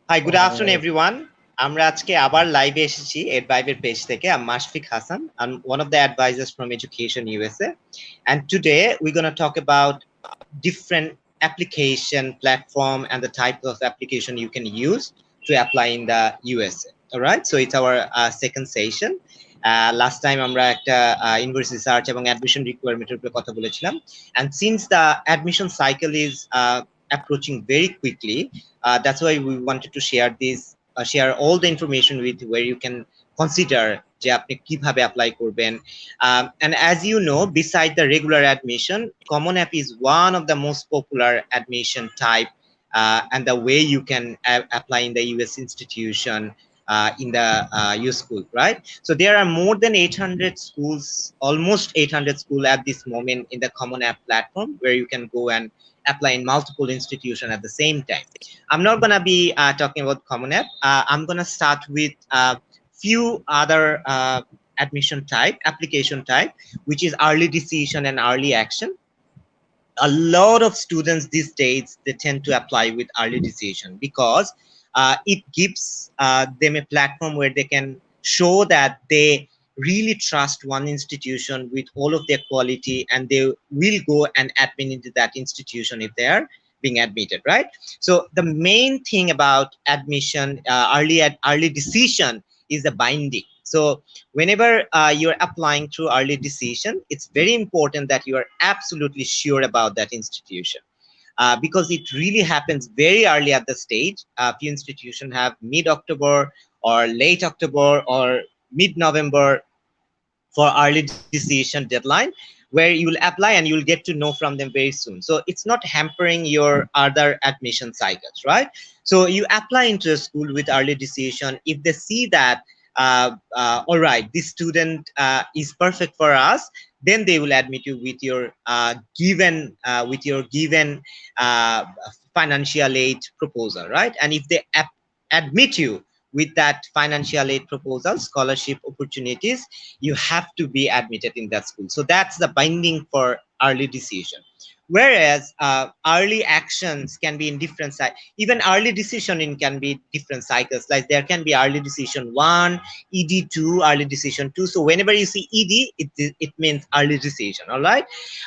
Hi, good afternoon, everyone. আমরা আজকে আবার লাইভে এসেছি Edvive page থেকে. I'm Mushfiq Hassan. I'm one of the advisors from Education USA. And today we're going to talk about different application platform and the type of application you can use to apply in the USA. All right, so it's our second session. Last time আমরা একটা university search এবং admission requirement এর উপরে কথা বলেছিলাম. And since the admission cycle is approaching very quickly, that's why we wanted to share this, share all the information with where you can consider যে আপনি কিভাবে apply করবেন. And as you know, beside the regular admission, Common App is one of the most popular admission type, and the way you can apply in the US institution in the U school, right? So there are more than 800 schools, almost 800 schools at this moment in the Common App platform, where you can go and apply in multiple institutions at the same time. I'm not going to be talking about Common App. I'm going to start with few other admission type, application type, which is early decision and early action. A lot of students these days, they tend to apply with early decision because it gives them a platform where they can show that they really trust one institution with all of their quality, and they will go and admit into that institution if they are being admitted, right? So the main thing about admission, early decision is the binding. So whenever you're applying through early decision, it's very important that you are absolutely sure about that institution. Because it really happens very early at the stage. Few institutions have mid-October or late October or mid-November for early decision deadline, where you will apply and you'll get to know from them very soon. So it's not hampering your other admission cycles, right? So you apply into a school with early decision. If they see that, all right, this student is perfect for us, then they will admit you with your given financial aid proposal, right? And if they admit you with that financial aid proposal, scholarship opportunities, you have to be admitted in that school. So that's the binding for early decision. Whereas early actions can be in different cycles. Even early decisioning can be different cycles. Like there can be early decision 1, ED2, early decision 2. So whenever you see ED, it means early decision, all right?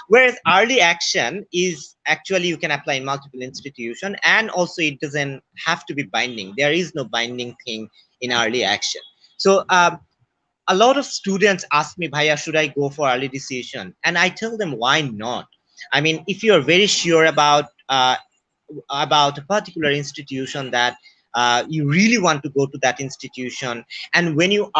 Whereas early action is actually you can apply in multiple institutions, and also it doesn't have to be binding. There is no binding thing in early action. So a lot of students ask me, Bhaiya, should I go for early decision? And I tell them, why not? I mean, if you're very sure about a particular institution that you really want to go to that institution, and when you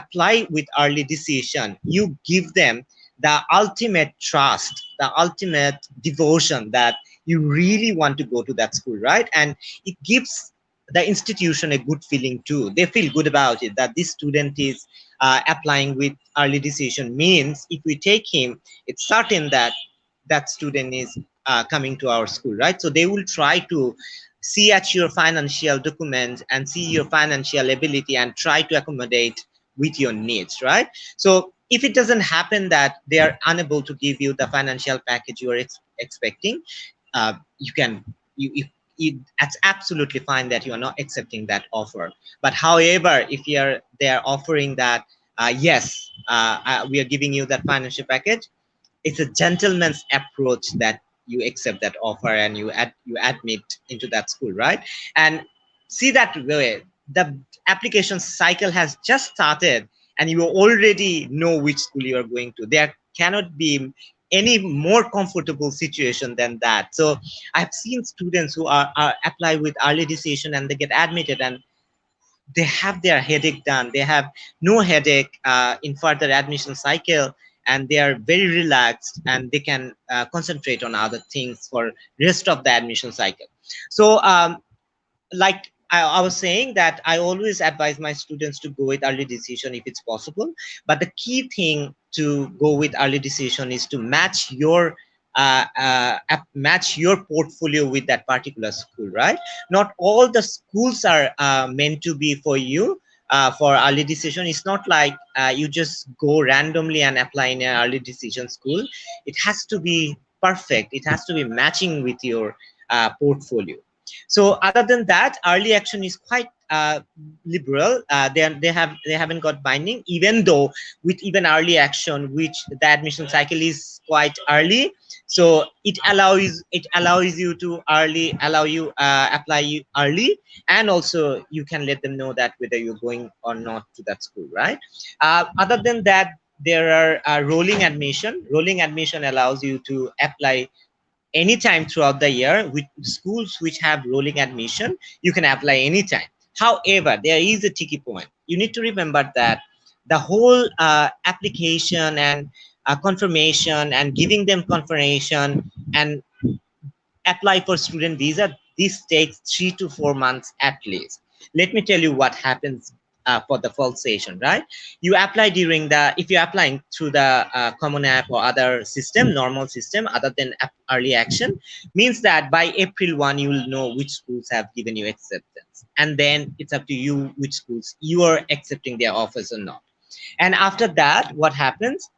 apply with early decision, you give them the ultimate trust, the ultimate devotion that you really want to go to that school, right? And it gives the institution a good feeling too. They feel good about it, that this student is applying with early decision, means if we take him, it's certain that that student is coming to our school, right? So they will try to see at your financial documents and see your financial ability and try to accommodate with your needs, right? So if it doesn't happen that they are unable to give you the financial package you are expecting, that's absolutely fine that you are not accepting that offer. But however, if they are offering that, yes, we are giving you that financial package, it's a gentleman's approach that you accept that offer and you admit into that school, right? And see that way, the application cycle has just started and you already know which school you are going to. There cannot be any more comfortable situation than that. So I've seen students who are apply with early decision and they get admitted and they have their headache done. They have no headache in further admission cycle, and they are very relaxed and they can concentrate on other things for rest of the admission cycle. So like I was saying that I always advise my students to go with early decision if it's possible. But the key thing to go with early decision is to match your portfolio with that particular school, right? Not all the schools are meant to be for you. For early decision, it's not like you just go randomly and apply in an early decision school. It has to be perfect. It has to be matching with your portfolio. So other than that, early action is quite liberal. They haven't got binding, even though with even early action, which the admission cycle is quite early, so it allows you to apply you early, and also you can let them know that whether you're going or not to that school, right? Other than that, there are rolling admission. Rolling admission allows you to apply anytime throughout the year. With schools which have rolling admission, you can apply anytime. However, there is a tricky point. You need to remember that the whole application and confirmation and giving them confirmation and apply for student visa, this takes 3 to 4 months at least. Let me tell you what happens for the fall session, right? You apply during the, if you're applying through the common app or other system, normal system other than early action, means that by April 1 you will know which schools have given you acceptance, and then it's up to you which schools you are accepting their offers or not. And after that, what happens?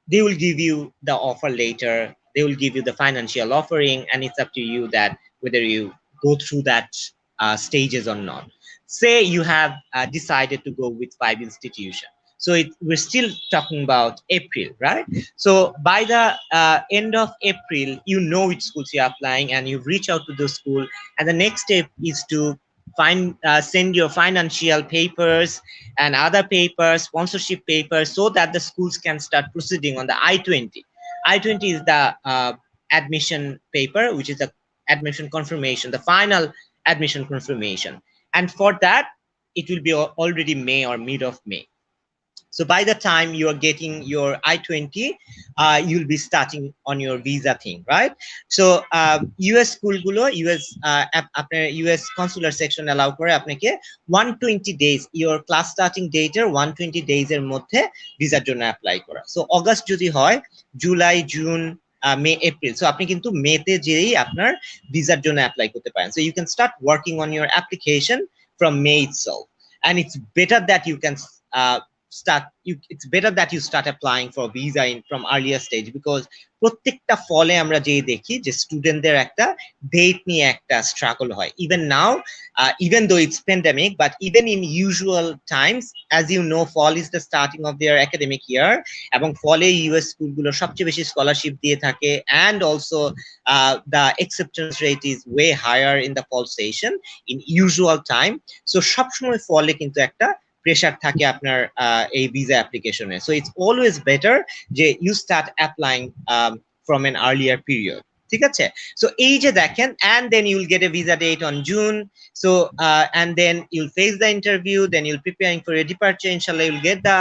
They will give you the offer later. They will give you the financial offering, and it's up to you that whether you go through that stages or not. Say you have decided to go with 5 institutions. So we're still talking about April, right? So by the end of April, you know which schools you're applying, and you reach out to the school. And the next step is to send your financial papers and other papers, sponsorship papers, so that the schools can start proceeding on the I-20. I-20 is the admission paper, which is the admission confirmation, the final admission confirmation. And for that, it will be already May or mid of May. So by the time you are getting your I-20, you'll be starting on your visa thing, right? So US schoolgulo, US consular section allow করে আপনাকে 120 days, your class starting date এর 120 days এর মধ্যে ভিসার জন্য apply করা। So August যদি হয়, জুলাই, জুন, মে, এপ্রিল, সো আপনি কিন্তু মেতে যেই আপনার ভিসার জন্য অ্যাপ্লাই করতে পারেন। So you can start working on your application from May itself, and it's better that you can it's better that you start applying for visa from earlier stage, because প্রত্যেকটা ফলে আমরা যে দেখি যে স্টুডেন্টদের একটা ডেট নিয়ে একটা স্ট্রাগল হয়। Even now, even though it's pandemic, but even in usual times, as you know, fall is the starting of their academic year, এবং ফলে US স্কুলগুলো সবচেয়ে বেশি স্কলারশিপ দিয়ে থাকে, and also the acceptance rate is way higher in the fall session in usual time. So সবসময় ফলে কিন্তু একটা প্রেসার থাকে আপনার এই ভিসা অ্যাপ্লিকেশনে। সো ইটস অলওয়েজ বেটার যে you start applying from an earlier period, ঠিক আছে? সো এই যে দেখেন, and then you will get a visa date on June. So and then you'll face the interview, then you'll preparing for your departure, inshallah you'll get the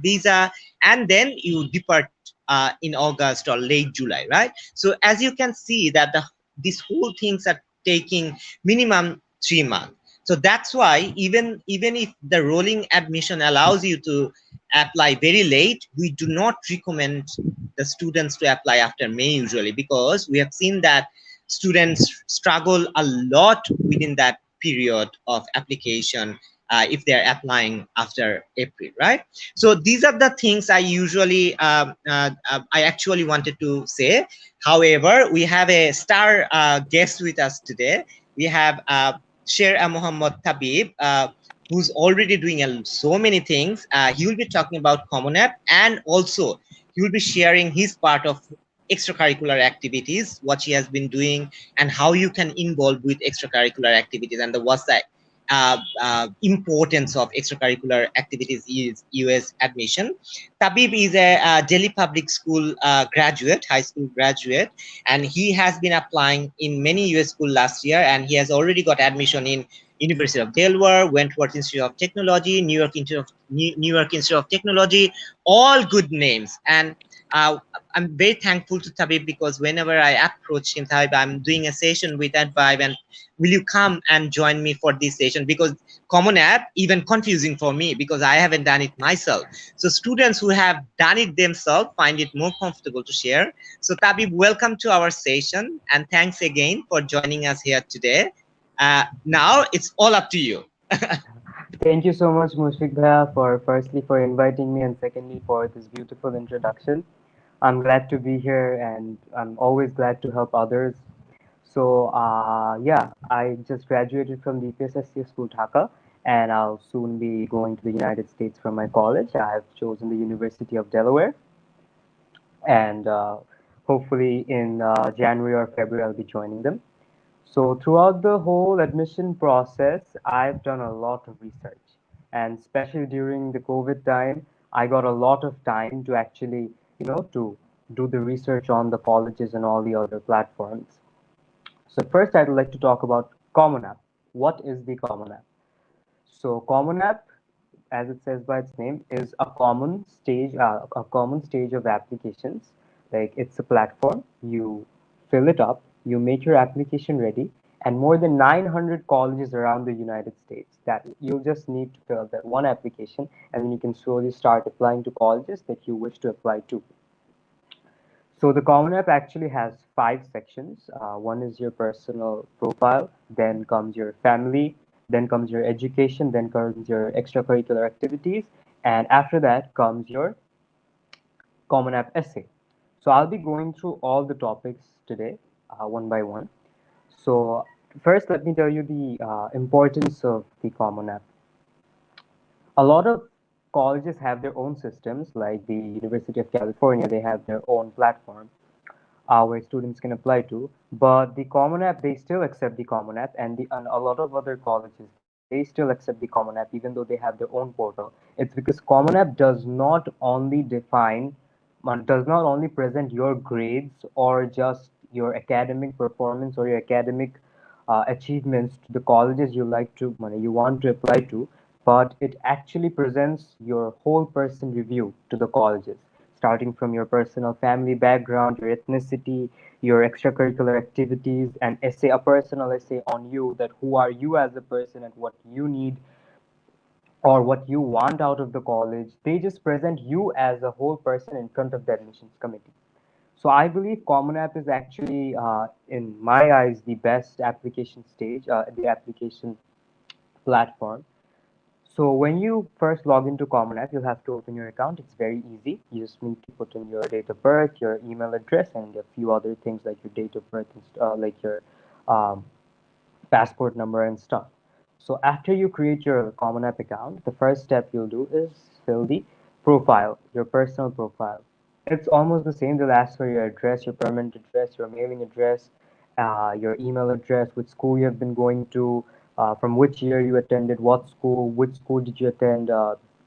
visa, and then you depart in August or late July, right? So as you can see that these whole things are taking minimum 3 months. So that's why even if the rolling admission allows you to apply very late, we do not recommend the students to apply after May usually, because we have seen that students struggle a lot within that period of application if they're applying after April, right? So these are the things I actually wanted to say. However, we have a star guest with us today. We have Sher Mohammad Tabib, who's already doing so many things. He will be talking about Common App, and also he will be sharing his part of extracurricular activities, what he has been doing, and how you can involve with extracurricular activities, and what's the importance of extracurricular activities is US admission. Tabib is a Delhi Public School graduate, high school graduate, and he has been applying in many US schools last year, and he has already got admission in University of Delaware, Wentworth Institute of Technology, New York Institute of Technology, all good names. And I'm very thankful to Tabib, because whenever I approach him, Tabib, I'm doing a session with Edvive, and will you come and join me for this session? Because Common App, even confusing for me, because I haven't done it myself. So students who have done it themselves find it more comfortable to share. So Tabib, welcome to our session, and thanks again for joining us here today. Now it's all up to you. Thank you so much, Mushfiq Bhaiya, for firstly for inviting me, and secondly for this beautiful introduction. I'm glad to be here, and I'm always glad to help others. So, yeah, I just graduated from the EPSSC School Dhaka, and I'll soon be going to the United States for my college. I have chosen the University of Delaware, and hopefully in January or February, I'll be joining them. So throughout the whole admission process, I've done a lot of research. And especially during the COVID time, I got a lot of time to actually, to do the research on the colleges and all the other platforms. So first, I'd like to talk about Common App. What is the Common App? So Common App, as it says by its name, is a common stage of applications. Like it's a platform. You fill it up, you make your application ready, and more than 900 colleges around the United States. That you'll just need to fill out that one application, and then you can slowly start applying to colleges that you wish to apply to. So the Common App actually has five sections. One is your personal profile, then comes your family, then comes your education, then comes your extracurricular activities, and after that comes your Common App essay. So I'll be going through all the topics today, one by one. So first, let me tell you the importance of the Common App. A lot of colleges have their own systems, like the University of California, they have their own platform where students can apply to. But the Common App, they still accept the Common App, and a lot of other colleges, they still accept the Common App, even though they have their own portal. It's because Common App does not only present your grades or just your academic performance or your academic achievements to the colleges you want to apply to, but it actually presents your whole person review to the colleges, starting from your personal family background, your ethnicity, your extracurricular activities, and a personal essay on you, that who are you as a person and what you need or what you want out of the college. They just present you as a whole person in front of the admissions committee. So I believe Common App is actually, in my eyes, the best application stage, the application platform. So when you first log into Common App, you'll have to open your account. It's very easy. You just need to put in your date of birth, your email address, and a few other things like your date of birth, and like your um, passport number and stuff. So after you create your Common App account, the first step you'll do is fill the profile, your personal profile. It's almost the same. They'll ask for your address, your permanent address, your mailing address, your email address, which school you have been going to, from which year you attended, what school, which school did you attend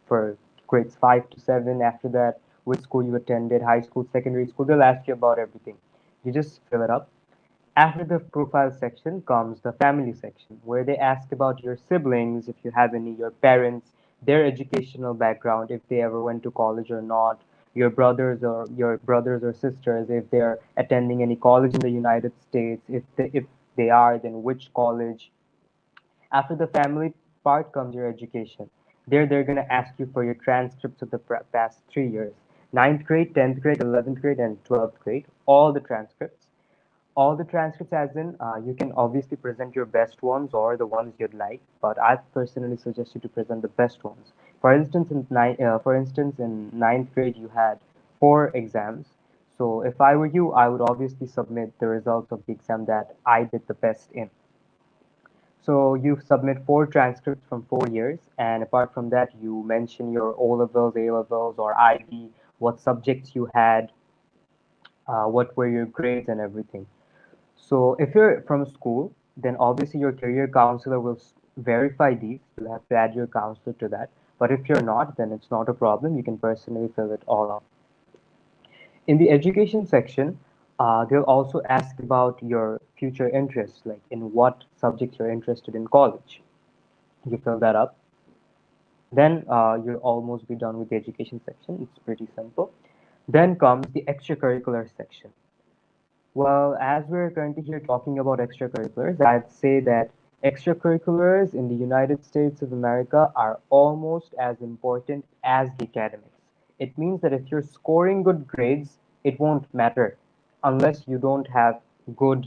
for grades 5 to 7. After that, which school you attended, high school, secondary school. They'll ask you about everything. You just fill it up. After the profile section comes the family section, where they ask about your siblings, if you have any, your parents, their educational background, if they ever went to college or not, your brothers or sisters, if they're attending any college in the United States, if they are, then which college. After the family part comes your education. There, they're going to ask you for your transcripts of the past 3 years: ninth grade, 10th grade, 11th grade, and 12th grade, all the transcripts, as in you can obviously present your best ones or the ones you'd like, but I personally suggest you to present the best ones. For instance, in ninth grade you had 4 exams. So if I were you, I would obviously submit the results of the exam that I did the best in. So you submit 4 transcripts from 4 years, and apart from that, you mention your O levels, A levels, or IB, what subjects you had, what were your grades, and everything. So if you're from school, then obviously your career counselor will verify these. You'll have to add your counselor to that. But if you're not, then it's not a problem. You can personally fill it all out. In the education section, they'll also ask about your future interests, like in what subjects you're interested in college. You fill that up. Then you'll almost be done with the education section. It's pretty simple. Then comes the extracurricular section. Well, as we're currently here talking about extracurriculars, I'd say that extracurriculars in the United States of America are almost as important as the academics. It means that if you're scoring good grades, it won't matter unless you don't have good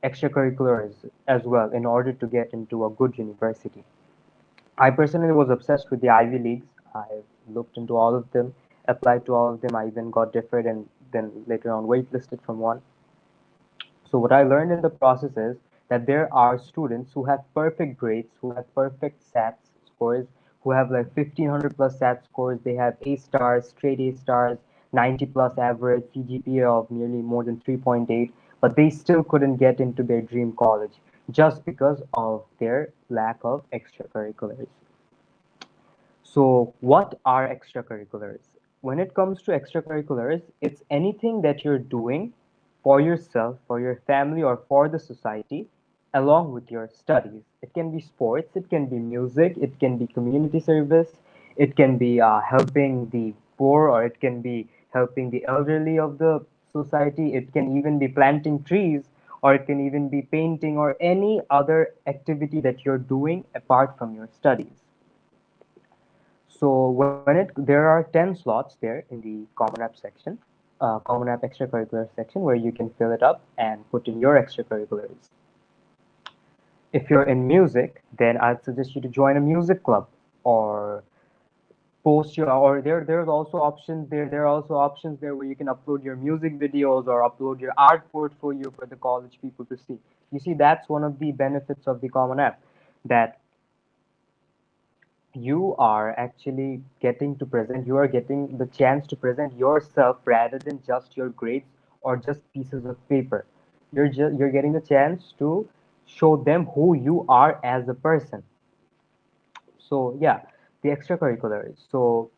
extracurriculars as well in order to get into a good university. I personally was obsessed with the Ivy Leagues. I looked into all of them, applied to all of them. I even got different and then later on waitlisted from one. So what I learned in the process is that there are students who have perfect grades, who have perfect SATs scores, who have like 1500 plus SAT scores. They have A stars, straight A stars, 90 plus average, CGPA of nearly more than 3.8, but they still couldn't get into their dream college just because of their lack of extracurriculars. So, what are extracurriculars? When it comes to extracurriculars, it's anything that you're doing for yourself, for your family, or for the society along with your studies. It can be sports, it can be music, it can be community service, it can be helping the poor, or it can be helping the elderly of the society, it can even be planting trees, or it can even be painting, or any other activity that you're doing apart from your studies. So there are 10 slots there in the Common App section, Common App Extracurricular section, where you can fill it up and put in your extracurriculars. If you're in music, then I'd suggest you to join a music club or post your, or there's also options there. There are also options there where you can upload your music videos or upload your art portfolio for the college people to see. You see, that's one of the benefits of the Common App, that you are actually getting to present, you are getting the chance to present yourself rather than just your grades or just pieces of paper. You're getting the chance to show them who you are as a person. So yeah, the extracurriculars. So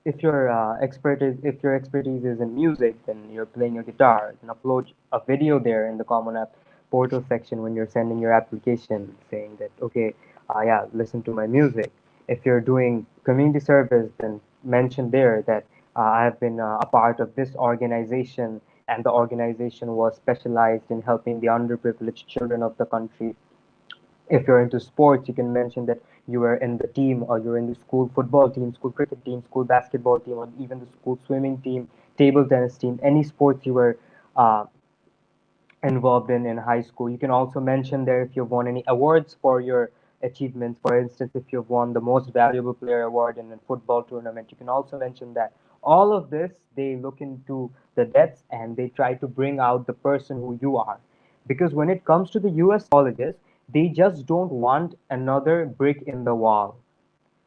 if your expertise is in music, then you're playing your guitar, and upload a video there in the Common App portal section when you're sending your application, saying that okay, yeah, listen to my music. If you're doing community service, then mention there that I have been a part of this organization, and the organization was specialized in helping the underprivileged children of the country. If you're into sports, you can mention that you were in the team, or you're in the school football team, school cricket team, school basketball team, or even the school swimming team, table tennis team, any sports you were uh, involved in high school. You can also mention there if you've won any awards for your achievements. For instance, if you've won the most valuable player award in a football tournament, you can also mention that. All of this, they look into the depths and they try to bring out the person who you are. Because when it comes to the US colleges, they just don't want another brick in the wall.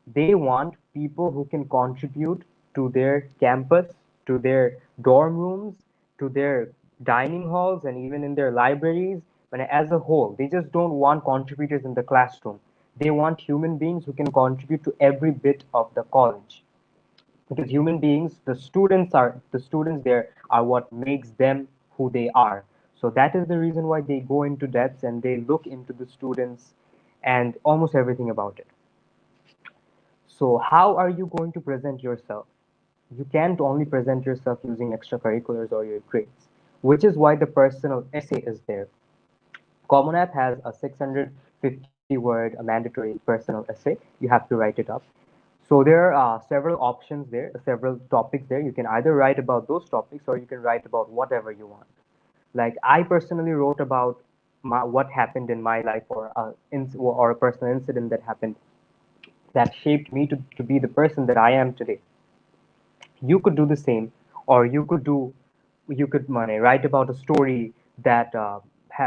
They want people who can contribute to their campus, to their dorm rooms, to their dining halls, and even in their libraries. But as a whole, they just don't want contributors in the classroom. They want human beings who can contribute to every bit of the college. Because human beings, the students there are what makes them who they are. So that is the reason why they go into depths and they look into the students and almost everything about it. So how are you going to present yourself? You can't only present yourself using extracurriculars or your grades, which is why the personal essay is there. Common App has a 650 word a mandatory personal essay. You have to write it up. So there are several options there, several topics there. You can either write about those topics or you can write about whatever you want. Like I personally wrote about what happened in my life, or a personal incident that happened that shaped me to be the person that I am today. You could do the same, or you could write about a story that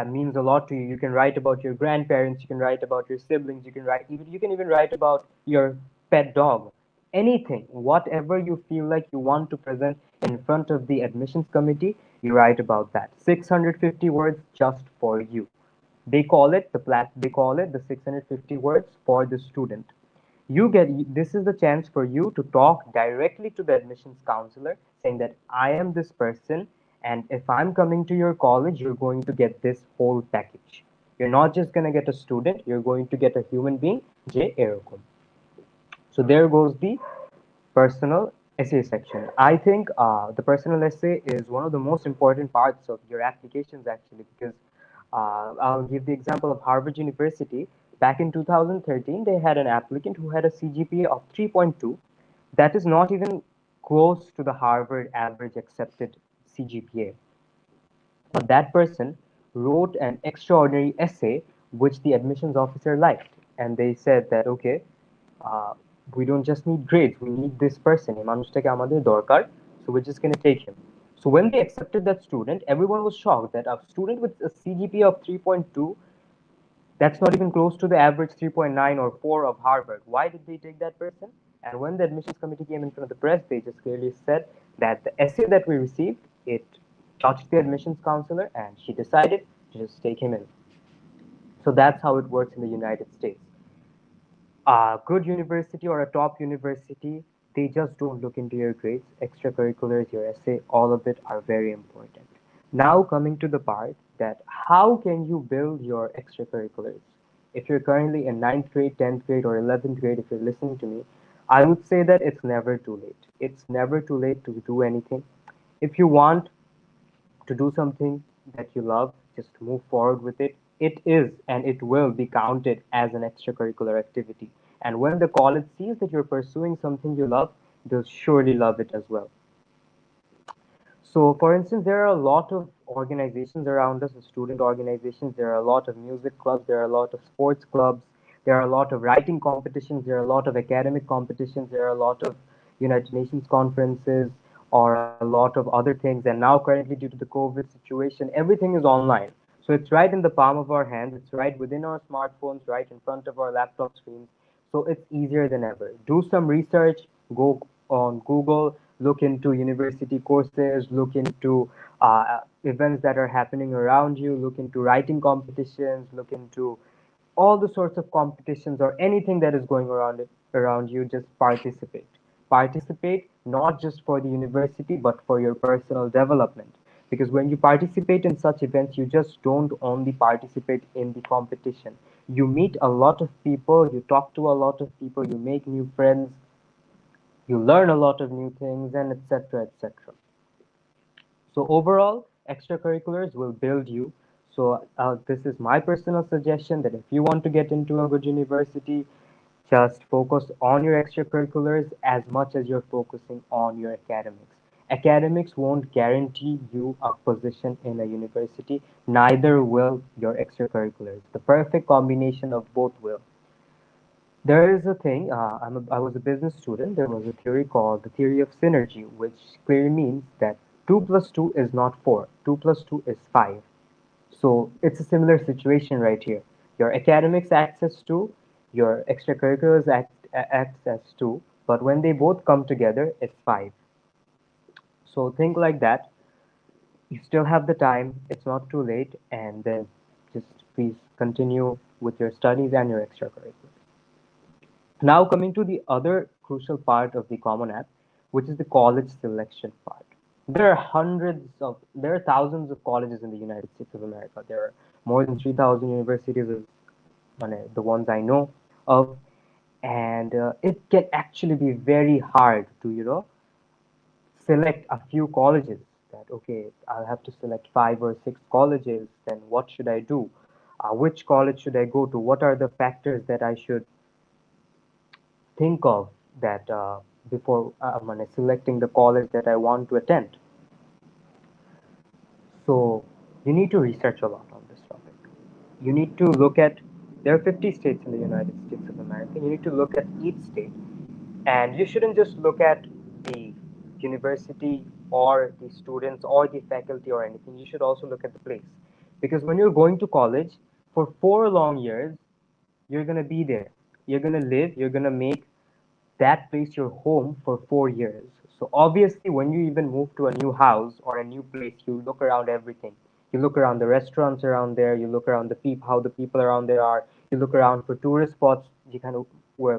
means a lot to you. You can write about your grandparents, you can write about your siblings, you can even write about your pet dog. Anything, whatever you feel like you want to present in front of the admissions committee, you write about that. 650 words just for you. They call it the 650 words for the student. This is the chance for you to talk directly to the admissions counselor, saying that I am this person, and if I'm coming to your college, you're going to get this whole package. You're not just going to get a student, you're going to get a human being. J এরকম. So there goes the personal essay section. I think the personal essay is one of the most important parts of your applications, actually, because I'll give the example of Harvard University. Back in 2013, they had an applicant who had a CGPA of 3.2. That is not even close to the Harvard average accepted CGPA. But that person wrote an extraordinary essay which the admissions officer liked. And they said that, okay, uh, we don't just need grades, we need this person. এই মানুষটাকে আমাদের দরকার, so we're just going to take him. So when they accepted that student, everyone was shocked that a student with a CGPA of 3.2, that's not even close to the average 3.9 or 4 of Harvard. Why did they take that person? And when the admissions committee came in front of the press, they just clearly said that the essay that we received, it touched the admissions counselor, and she decided to just take him in. So that's how it works in the United States. A good university or a top university, they just don't look into your grades. Extracurriculars, your essay, all of it are very important. Now coming to the part that how can you build your extracurriculars? If you're currently in ninth grade, 10th grade, or 11th grade, if you're listening to me, I would say that it's never too late. It's never too late to do anything. If you want to do something that you love, just move forward with it. It is and it will be counted as an extracurricular activity. And when the college sees that you're pursuing something you love, they'll surely love it as well. So, for instance, there are a lot of organizations around us, student organizations. There are a lot of music clubs. There are a lot of sports clubs. There are a lot of writing competitions. There are a lot of academic competitions. There are a lot of United Nations conferences or a lot of other things. And now, currently, due to the COVID situation, everything is online. So it's right in the palm of our hands. It's right within our smartphones, right in front of our laptop screens. So it's easier than ever. Do some research, go on Google, look into university courses, look into events that are happening around you, look into writing competitions, look into all the sorts of competitions or anything that is going around you. Just participate not just for the university but for your personal development, because when you participate in such events, you just don't only participate in the competition. You meet a lot of people, you talk to a lot of people, you make new friends, you learn a lot of new things, and etc. etc. So overall, extracurriculars will build you. So this is my personal suggestion that if you want to get into a good university, just focus on your extracurriculars as much as you're focusing on your academics. Academics won't guarantee you a position in a university, neither will your extracurriculars. The perfect combination of both will. There is a thing, I was a business student. There was a theory called the theory of synergy, which clearly means that 2 plus 2 is not 4, 2 plus 2 is 5. So it's a similar situation right here. Your academics acts as 2, your extracurriculars acts as 2, but when they both come together, it's 5. So think like that. You still have the time, it's not too late, and then just please continue with your studies and your extracurriculars. Now coming to the other crucial part of the Common App, which is the college selection part. There are thousands of colleges in the United States of America. There are more than 3,000 universities, the ones I know of, and it can actually be very hard to, select a few colleges. That okay, I'll have to select 5 or 6 colleges. Then what should I do? Which college should I go to? What are the factors that I should think of that before selecting the college that I want to attend. So you need to research a lot on this topic. You need to look at, there are 50 states in the United States of America. You need to look at each state, and you shouldn't just look at the university or the students or the faculty or anything. You should also look at the place, because when you're going to college for 4 long years, you're going to be there, you're going to live, you're going to make that place your home for 4 years. So obviously, when you even move to a new house or a new place, you look around everything. You look around the restaurants around there. You look around how the people around there are. You look around for tourist spots. You kind of where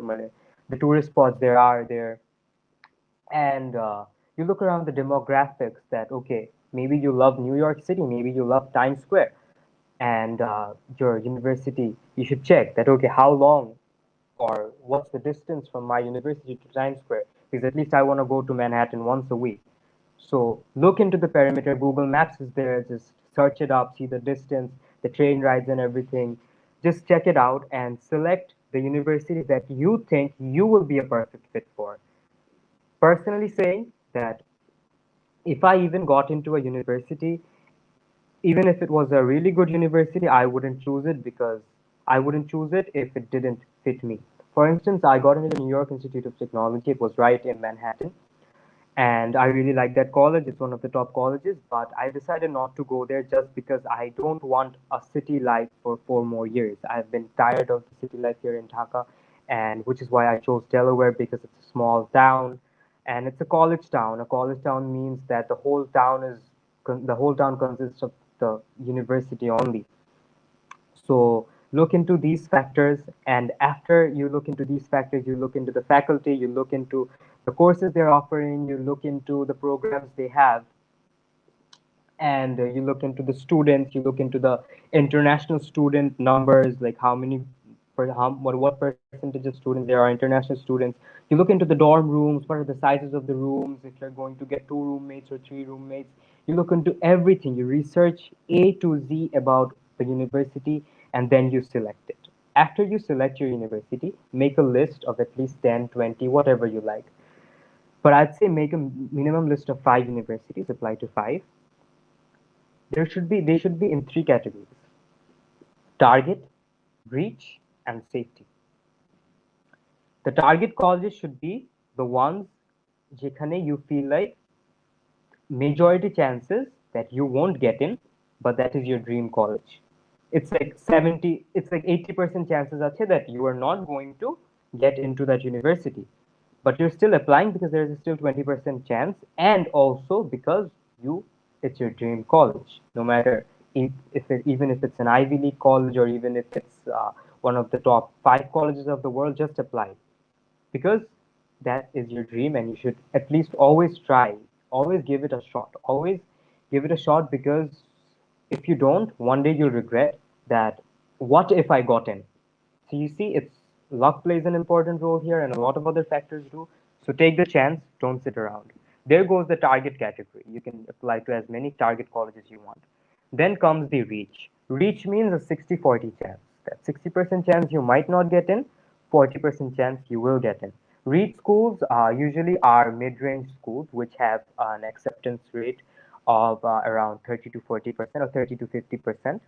the tourist spots there are there, and you look around the demographics. That okay, maybe you love New York City. Maybe you love Times Square, and your university. You should check that okay, how long or what's the distance from my university to Times Square? Because at least I want to go to Manhattan once a week. So look into the perimeter. Google Maps is there. Just search it up, see the distance, the train rides, and everything. Just check it out and select the university that you think you will be a perfect fit for. Personally, saying that if I even got into a university, even if it was a really good university, I wouldn't choose it because I wouldn't choose it if it didn't fit me. For instance, I got into the New York Institute of Technology. It was right in Manhattan. and I really like that college. It's one of the top colleges, but I decided not to go there just because I don't want a city life for 4 more years. I've been tired of the city life here in Dhaka, and which is why I chose Delaware, because it's a small town and it's a college town. A college town means that the whole town consists of the university only. So look into these factors, and after you look into these factors, you look into the faculty, you look into the courses they're offering, you look into the programs they have, and you look into the students, you look into the international student numbers, like how many, what percentage of students there are international students. You look into the dorm rooms, what are the sizes of the rooms, if you're going to get 2 roommates or 3 roommates. You look into everything, you research A to Z about the university, and then you select it. After you select your university, make a list of at least 10, 20, whatever you like. But I'd say make a minimum list of 5 universities, apply to five. They should be in three categories: target, reach, and safety. The target colleges should be the ones যেখানে you feel like majority chances that you won't get in, but that is your dream college. It's like 80% chances are that you are not going to get into that university, but you're still applying because there is still 20% chance, and also because you it's your dream college. No matter even if it's an Ivy League college, or even if it's one of the top 5 colleges of the world, just apply, because that is your dream, and you should at least always try, always give it a shot, always give it a shot, because if you don't, one day you'll regret that, what if I got in? So you see, it's luck plays an important role here, and a lot of other factors do. So take the chance, don't sit around. There goes the target category. You can apply to as many target colleges you want. Then comes the reach. Reach means a 60-40 chance. That 60% chance you might not get in, 40% chance you will get in. Reach schools usually are mid-range schools which have an acceptance rate of around 30 to 40% or 30 to 50%,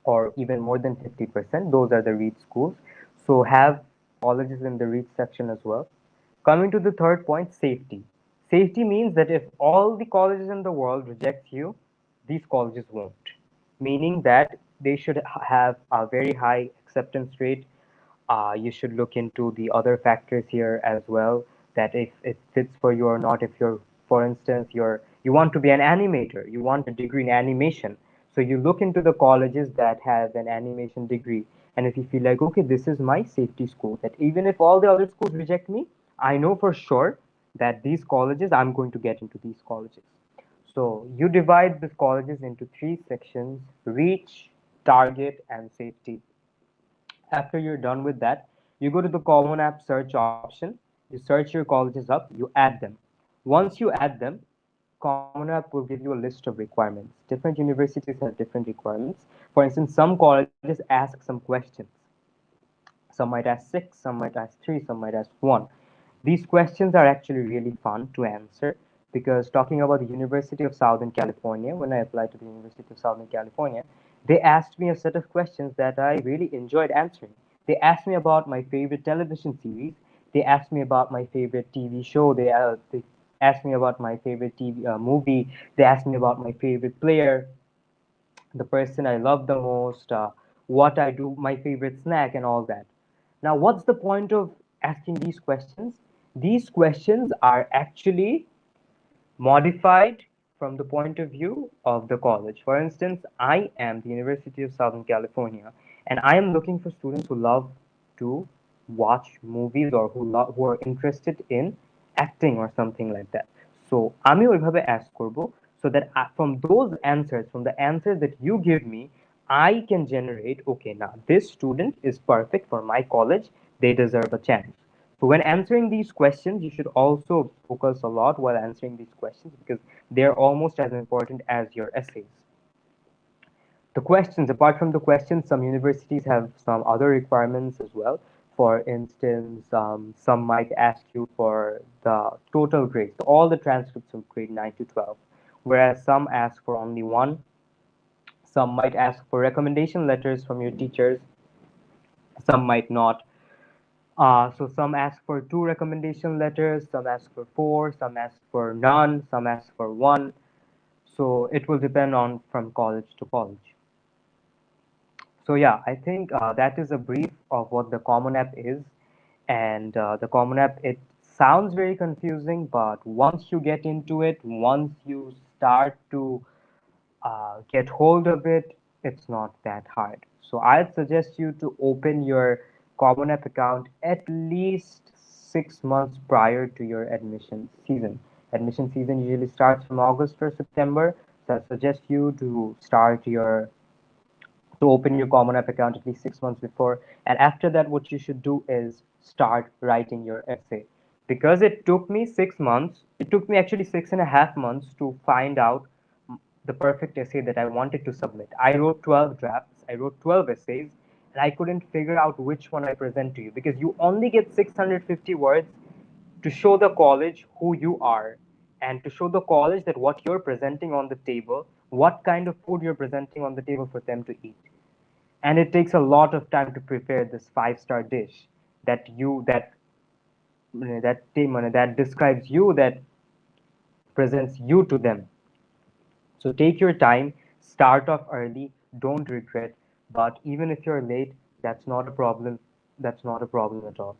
or even more than 50%. Those are the reach schools. So have colleges in the reach section as well. Coming to the third point, safety. Safety means that if all the colleges in the world reject you, these colleges won't. Meaning that they should have a very high acceptance rate. You should look into the other factors here as well, that if it fits for you or not. If you're, for instance, you want to be an animator, you want a degree in animation, so you look into the colleges that have an animation degree. And if you feel like, okay, this is my safety school, that even if all the other schools reject me, I know for sure that these colleges, I'm going to get into these colleges. So you divide the colleges into three sections: reach, target, and safety. After you're done with that, you go to the Common App search option. You search your colleges up, you add them. Once you add them, Common App will give you a list of requirements. Different universities have different requirements. For instance, some colleges ask some questions. Some might ask six, some might ask three, some might ask one. These questions are actually really fun to answer, because talking about the University of Southern California, when I applied to the University of Southern California, they asked me a set of questions that I really enjoyed answering. They asked me about my favorite television series. They asked me about my favorite TV show. They asked me about my favorite TV movie. They asked me about my favorite player, the person I love the most, what I do, my favorite snack, and all that. Now, what's the point of asking these questions? These questions are actually modified from the point of view of the college. For instance, I am the University of Southern California, and I am looking for students who love to watch movies, or who are interested in acting or something like that. So আমি ওইভাবে ask করব, so that from those answers, from the answers that you give me, I can generate, okay, now this student is perfect for my college, they deserve a chance. So when answering these questions, you should also focus a lot while answering these questions, because they're almost as important as your essays. The questions, apart from the questions, some universities have some other requirements as well. For instance, some might ask you for the total grades, so all the transcripts of grade 9 to 12, whereas some ask for only one. Some might ask for recommendation letters from your teachers, some might not. So some ask for 2 recommendation letters, some ask for 4, some ask for none, some ask for 1. So it will depend on from college to college. So yeah, I think that is a brief of what the Common App is. And the Common App, it sounds very confusing, but once you get into it, once you start to get hold of it, it's not that hard. So I'd suggest you to open your Common App account at least 6 months prior to your admission season. Admission season usually starts from August or September. So I suggest you to open your Common App account at least 6 months before. And after that, what you should do is start writing your essay. Because it took me 6 months, it took me actually 6.5 months to find out the perfect essay that I wanted to submit. I wrote 12 drafts, I wrote 12 essays, and I couldn't figure out which one I present to you because you only get 650 words to show the college who you are and to show the college that what you're presenting on the table, what kind of food you're presenting on the table for them to eat. And it takes a lot of time to prepare this 5-star dish that that describes you, that presents you to them. So take your time, start off early, don't regret. But even if you're late, that's not a problem. That's not a problem at all.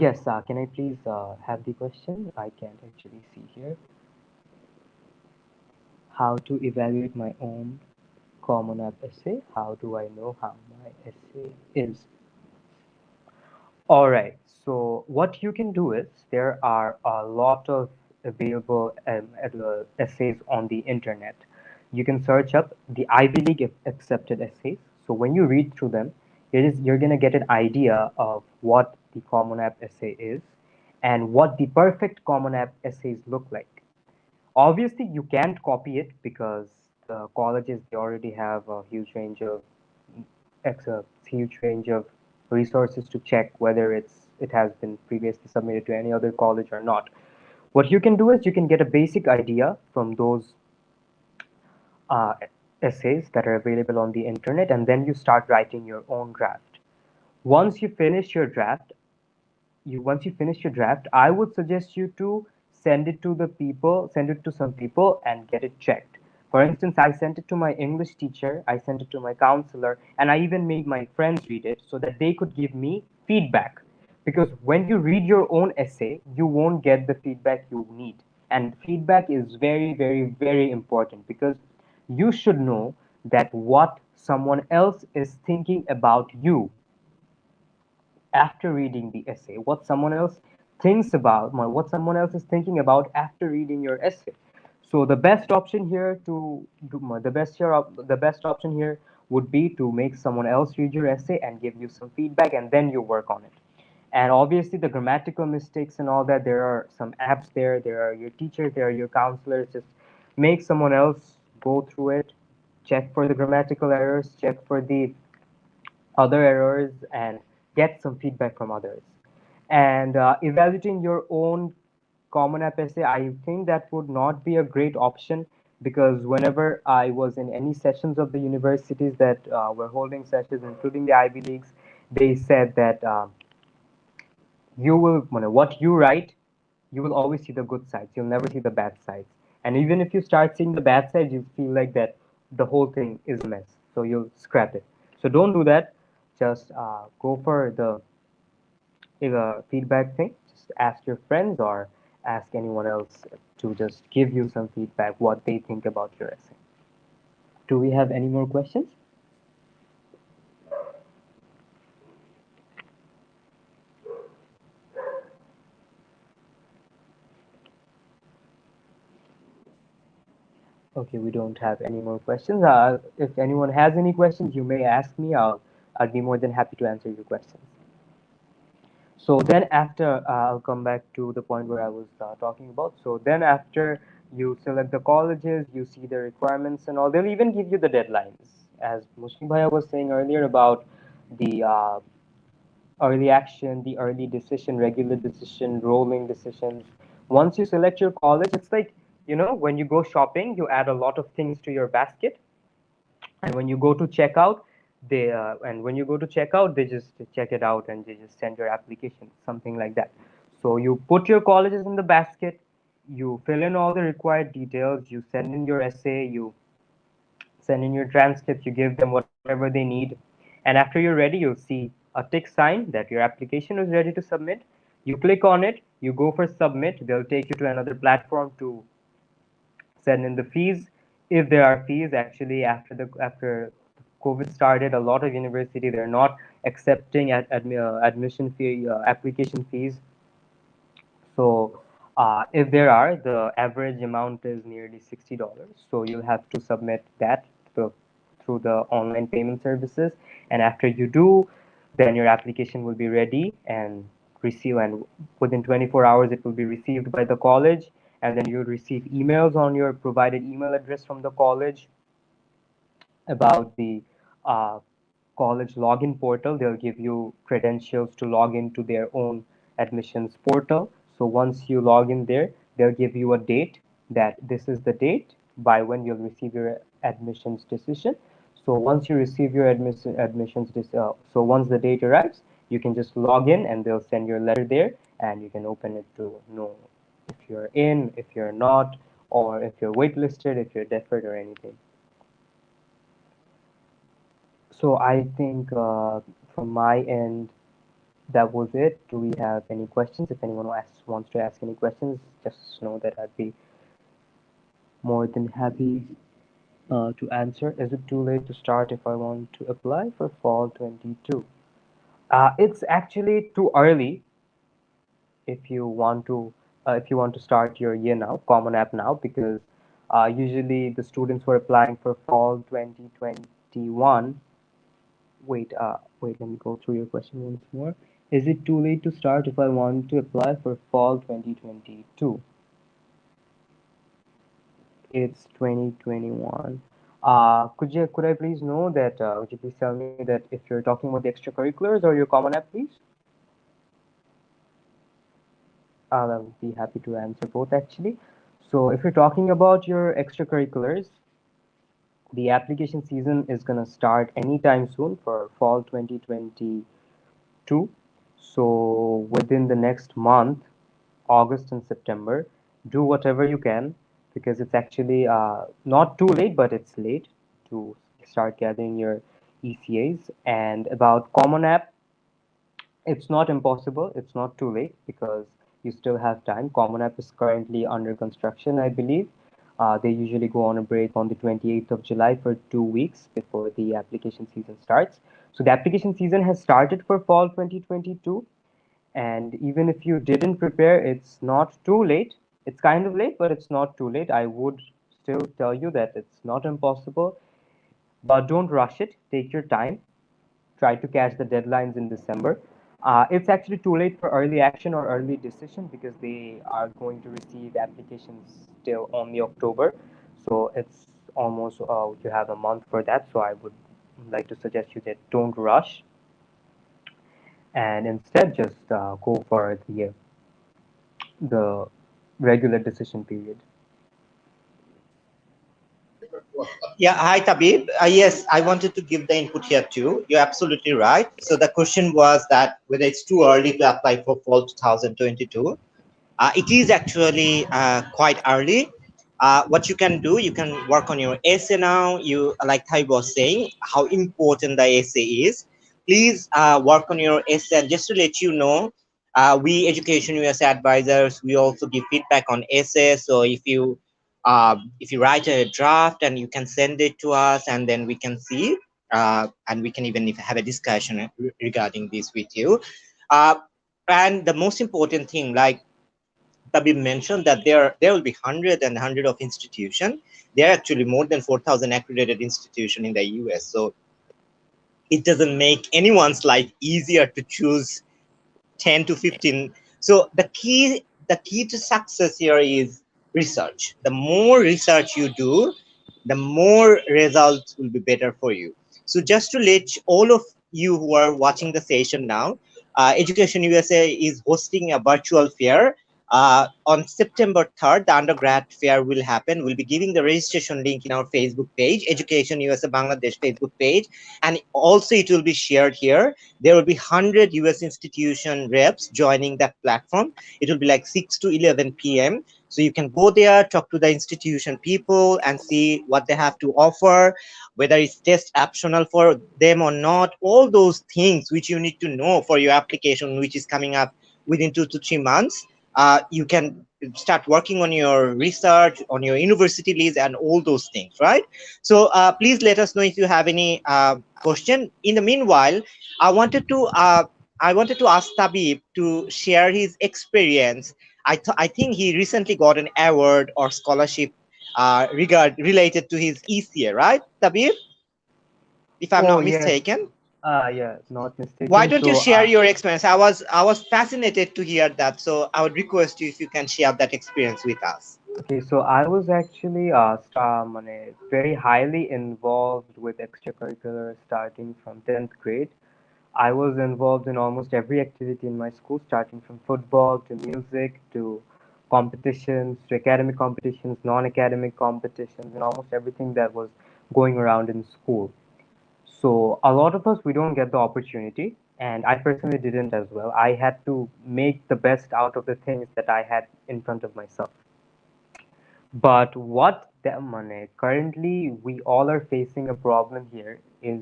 Yes, can I please have the question? I can't actually see here. How to evaluate my own Common App essay? How do I know how my essay is? All right. So what you can do is there are a lot of available essays on the internet. You can search up the Ivy League accepted essays. So when you read through them, you're gonna get an idea of what the Common App essay is and what the perfect Common App essays look like. Obviously, you can't copy it because the colleges they already have a huge range of resources to check whether it has been previously submitted to any other college or not. What you can do is you can get a basic idea from those uh, essays that are available on the internet, and then you start writing your own draft. Once you finish your draft, once you finish your draft, I would suggest you to send it to some people and get it checked. For instance, I sent it to my English teacher, I sent it to my counselor, and I even made my friends read it so that they could give me feedback. Because when you read your own essay, you won't get the feedback you need. And feedback is very, very, very important because you should know that what someone else is thinking about you after reading the essay, what someone else thinks about, what someone else is thinking about after reading your essay. So the best option here to do, the best option here would be to make someone else read your essay and give you some feedback, and then you work on it. And obviously, the grammatical mistakes and all that, there are some apps there. There are your teachers, there are your counselors. Just make someone else go through it, check for the grammatical errors, check for the other errors, and get some feedback from others. And evaluating your own Common App essay, I think that would not be a great option because whenever I was in any sessions of the universities that were holding sessions, including the Ivy Leagues, they said that what you write, you will always see the good sides. You'll never see the bad sides. And even if you start seeing the bad sides, you feel like that the whole thing is a mess. So you'll scrap it. So don't do that. Just go for the feedback thing. Just ask your friends or ask anyone else to just give you some feedback, what they think about your essay. Do we have any more questions? Okay, we don't have any more questions. If anyone has any questions, you may ask me. I'll be more than happy to answer your questions. So then after, I'll come back to the point where I was talking about. So then after you select the colleges, you see the requirements and all, they'll even give you the deadlines. As Mushfiq Bhaiya was saying earlier about the early action, the early decision, regular decision, rolling decisions. Once you select your college, it's like, when you go shopping, you add a lot of things to your basket. And when you go to checkout, They and when you go to checkout, they just check it out and they just send your application, something like that. So you put your colleges in the basket, you fill in all the required details, you send in your essay, you send in your transcripts, you give them whatever they need, and after you're ready, you'll see a tick sign that your application is ready to submit. You click on it, you go for submit, they'll take you to another platform to send in the fees. If there are fees, actually after COVID started, a lot of university they're not accepting admission fee application fees. So if there are, the average amount is nearly $60. So you'll have to submit that to, through the online payment services. And after you do, then your application will be ready and receive. And within 24 hours, it will be received by the college. And then you'll receive emails on your provided email address from the college about the uh, college login portal. They'll give you credentials to log into their own admissions portal. So once you log in there, they'll give you a date that this is the date by when you'll receive your admissions decision. So once you receive your so once the date arrives, you can just log in and they'll send your letter there, and you can open it to know if you're in, if you're not, or if you're waitlisted, if you're deferred or anything. So I think from my end, that was it. Do we have any questions? If anyone wants to ask any questions, just know that I'd be more than happy to answer. Is it too late to start if I want to apply for fall 22? It's actually too early if you want to start your year now, Common App now, because usually the students who are applying for fall 2021. Wait, let me go through your question once more. Is it too late to start if I want to apply for fall 2022? It's 2021. Could I please know that, would you please tell me that if you're talking about the extracurriculars or your Common App, please? I'll be happy to answer both actually. So if you're talking about your extracurriculars, the application season is gonna start anytime soon for fall 2022. So within the next month, August and September, do whatever you can, because it's actually not too late, but it's late to start gathering your ECAs. And about Common App, it's not impossible. It's not too late because you still have time. Common App is currently under construction, I believe. They usually go on a break on the 28th of July for 2 weeks before the application season starts. So the application season has started for fall 2022. And even if you didn't prepare, it's not too late. It's kind of late, but it's not too late. I would still tell you that it's not impossible, but don't rush it. Take your time. Try to catch the deadlines in December. It's actually too late for early action or early decision because they are going to receive applications still only October. So it's almost, you have a month for that. So I would like to suggest you that don't rush and instead just go for the regular decision period. Yeah, hi Tabib. Yes, I wanted to give the input here too. You're absolutely right. So the question was that whether it's too early to apply for fall 2022. It is actually quite early. What you can do, you can work on your essay now. You, like Thai was saying, how important the essay is. Please work on your essay. And just to let you know, we Education USA advisors, we also give feedback on essays. So if you write a draft and you can send it to us, and then we can see, and we can even have a discussion regarding this with you. And the most important thing, like Tabib mentioned, that there will be hundred of institutions. There are actually more than 4,000 accredited institutions in the US. So it doesn't make anyone's life easier to choose 10 to 15. So the key to success here is research. The more research you do, the more results will be better for you. So just to let all of you who are watching the session now, Education USA is hosting a virtual fair On September 3rd, the undergrad fair will happen. We'll be giving the registration link in our Facebook page, Education USA Bangladesh Facebook page, and also it will be shared here. There will be 100 US institution reps joining that platform. It will be like 6 to 11 p.m. So you can go there, talk to the institution people, and see what they have to offer, whether it's test optional for them or not. All those things which you need to know for your application, which is coming up within 2 to 3 months. You can start working on your research, on your university leads, and all those things, right? So please let us know if you have any question. In the meanwhile, I wanted to ask Tabib to share his experience. I think he recently got an award or scholarship related to his ECA, right, Tabib? If I'm Oh not yes, mistaken. yeah, not Why mistaken. don't you So share your experience? I was fascinated to hear that, so I would request you if you can share that experience with us. okay, so I was actually very highly involved with extracurricular starting from 10th grade. I was involved in almost every activity in my school, starting from football to music to competitions to academic competitions, non-academic competitions, and almost everything that was going around in school. So a lot of us, we don't get the opportunity, and I personally didn't as well. I had to make the best out of the things that I had in front of myself. But what currently we all are facing a problem here is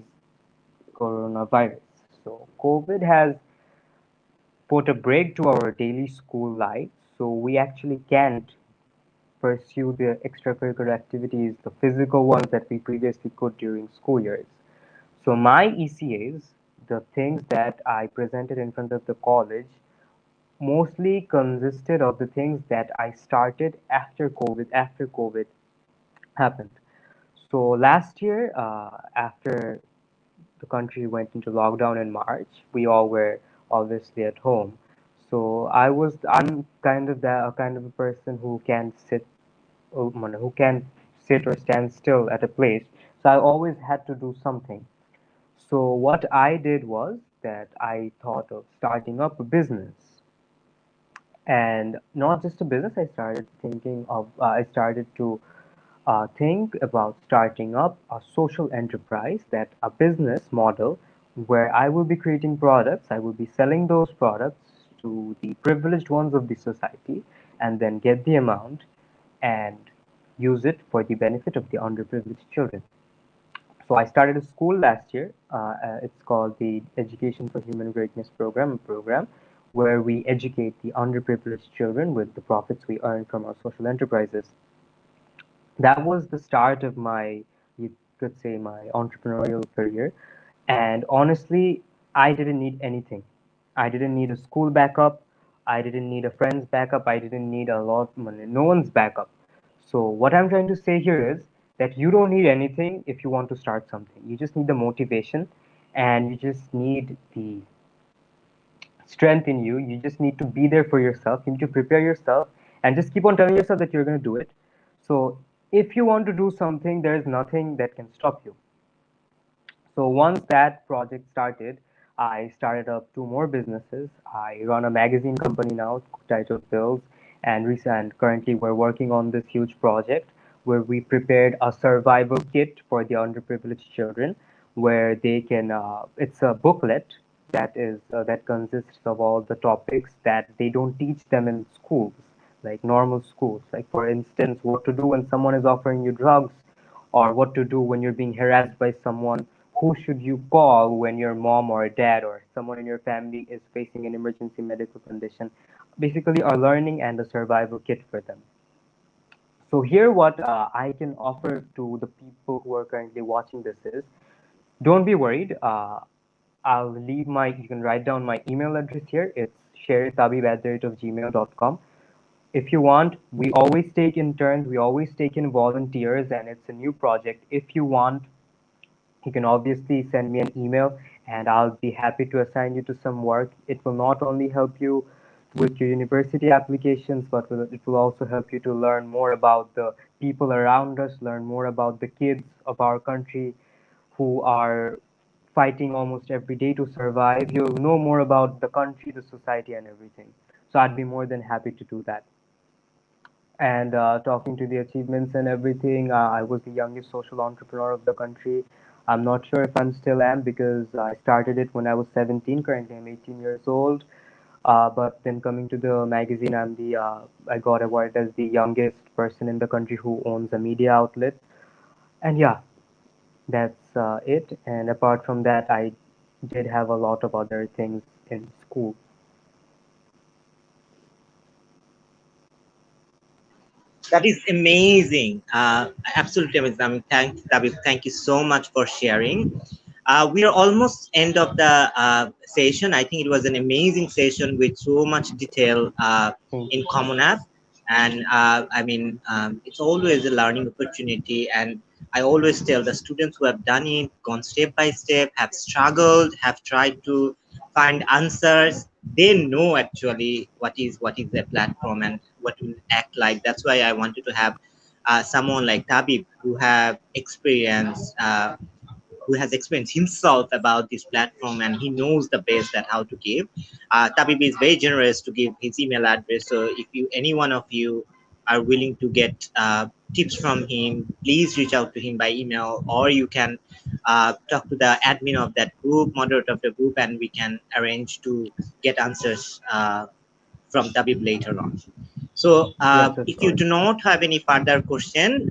coronavirus. So COVID has put a break to our daily school life. So we actually can't pursue the extracurricular activities, the physical ones that we previously could during school years. So my ECAs, the things that I presented in front of the college, mostly consisted of the things that I started after COVID happened. So last year, after the country went into lockdown in March, we all were obviously at home. So I'm kind of a person who can who can sit or stand still at a place. So I always had to do something. So what I did was that I thought of starting up a business, and not just a business. I started to think about starting up a social enterprise, that a business model where I will be creating products, I will be selling those products to the privileged ones of the society, and then get the amount and use it for the benefit of the underprivileged children. So I started a school last year. It's called the Education for Human Greatness program where we educate the underprivileged children with the profits we earn from our social enterprises. That was the start of my, you could say, my entrepreneurial career. And honestly, I didn't need anything. I didn't need a school backup. I didn't need a friend's backup. I didn't need a lot of money. No one's backup. So what I'm trying to say here is that you don't need anything if you want to start something. You just need the motivation, and you just need the strength in you. You just need to be there for yourself. You need to prepare yourself and just keep on telling yourself that you're going to do it. So if you want to do something, there is nothing that can stop you. So once that project started, I started up two more businesses. I run a magazine company now titled Bills, and currently we're working on this huge project where we prepared a survival kit for the underprivileged children, where they can. It's a booklet that consists of all the topics that they don't teach them in schools, like normal schools. Like for instance, what to do when someone is offering you drugs, or what to do when you're being harassed by someone, who should you call when your mom or dad or someone in your family is facing an emergency medical condition. Basically, a learning and a survival kit for them. So here, what I can offer to the people who are currently watching this is, don't be worried. You can write down my email address here. It's shertabib@gmail.com. If you want, we always take interns, we always take in volunteers, and it's a new project. If you want, you can obviously send me an email, and I'll be happy to assign you to some work. It will not only help you with your university applications, but it will also help you to learn more about the people around us, learn more about the kids of our country who are fighting almost every day to survive. You'll know more about the country, the society, and everything. So I'd be more than happy to do that. And talking to the achievements and everything, I was the youngest social entrepreneur of the country. I'm not sure if I'm still am, because I started it when I was 17. Currently, I'm 18 years old. But then coming to the magazine, I got awarded as the youngest person in the country who owns a media outlet. And yeah, that's it. And apart from that, I did have a lot of other things in school. That is amazing. Absolutely amazing. I mean, thank Tabib, thank you so much for sharing. We are almost end of the session. I think it was an amazing session with so much detail Thank in you. Common App. And I mean, it's always a learning opportunity. And I always tell the students who have done it, gone step by step, have struggled, have tried to find answers. They know actually what is their platform and what will act like. That's why I wanted to have someone like Tabib who have experience. Who has experienced himself about this platform, and he knows the best that how to give. Tabib is very generous to give his email address. So if you, any one of you are willing to get tips from him, please reach out to him by email, or you can talk to the admin of that group, moderator of the group, and we can arrange to get answers from Tabib later on. So Yes, of if you course. do not have any further question,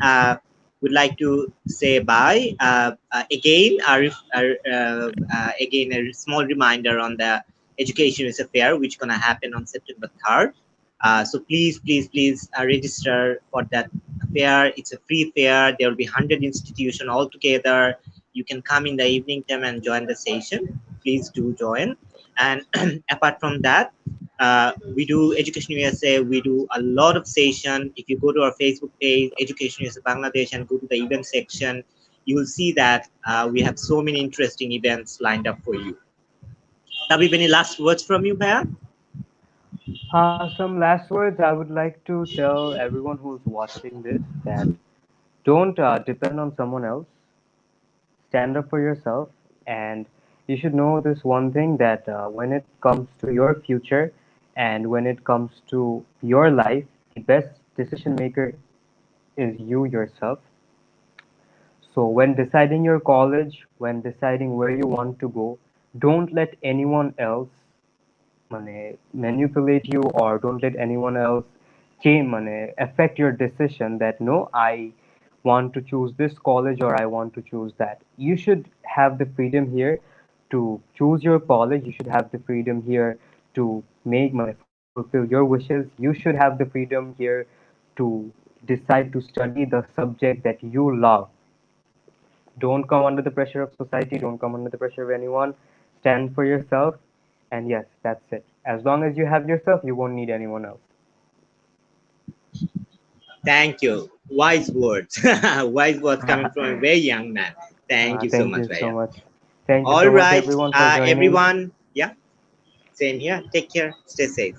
would like to say bye. Again, a small reminder on the Education is a Fair, which gonna happen on September 3rd. So please register for that fair. It's a free fair. There will be 100 institutions all together. You can come in the evening time and join the session. Please do join. And apart from that, we do Education USA. We do a lot of session. If you go to our Facebook page, Education USA Bangladesh, and go to the event section, you will see that we have so many interesting events lined up for you. Tabib, any last words from you, Bhaiya? Some last words I would like to tell everyone who's watching this, that don't depend on someone else. Stand up for yourself, and you should know this one thing, that when it comes to your future and when it comes to your life, the best decision maker is you yourself. So when deciding your college, when deciding where you want to go, don't let anyone else manipulate you, or don't let anyone else affect your decision, that no, I want to choose this college or I want to choose that. You should have the freedom here to choose your college. You should have the freedom here to fulfill your wishes. You should have the freedom here to decide to study the subject that you love. Don't come under the pressure of society, don't come under the pressure of anyone. Stand for yourself, and yes, that's it. As long as you have yourself, you won't need anyone else. Thank you. Wise words. Wise words coming from a very young man. Thank you so Thank much, you so Bhaiya. much. Thank you All so much, right, everyone, for joining. everyone. Yeah, same here. Take care. Stay safe.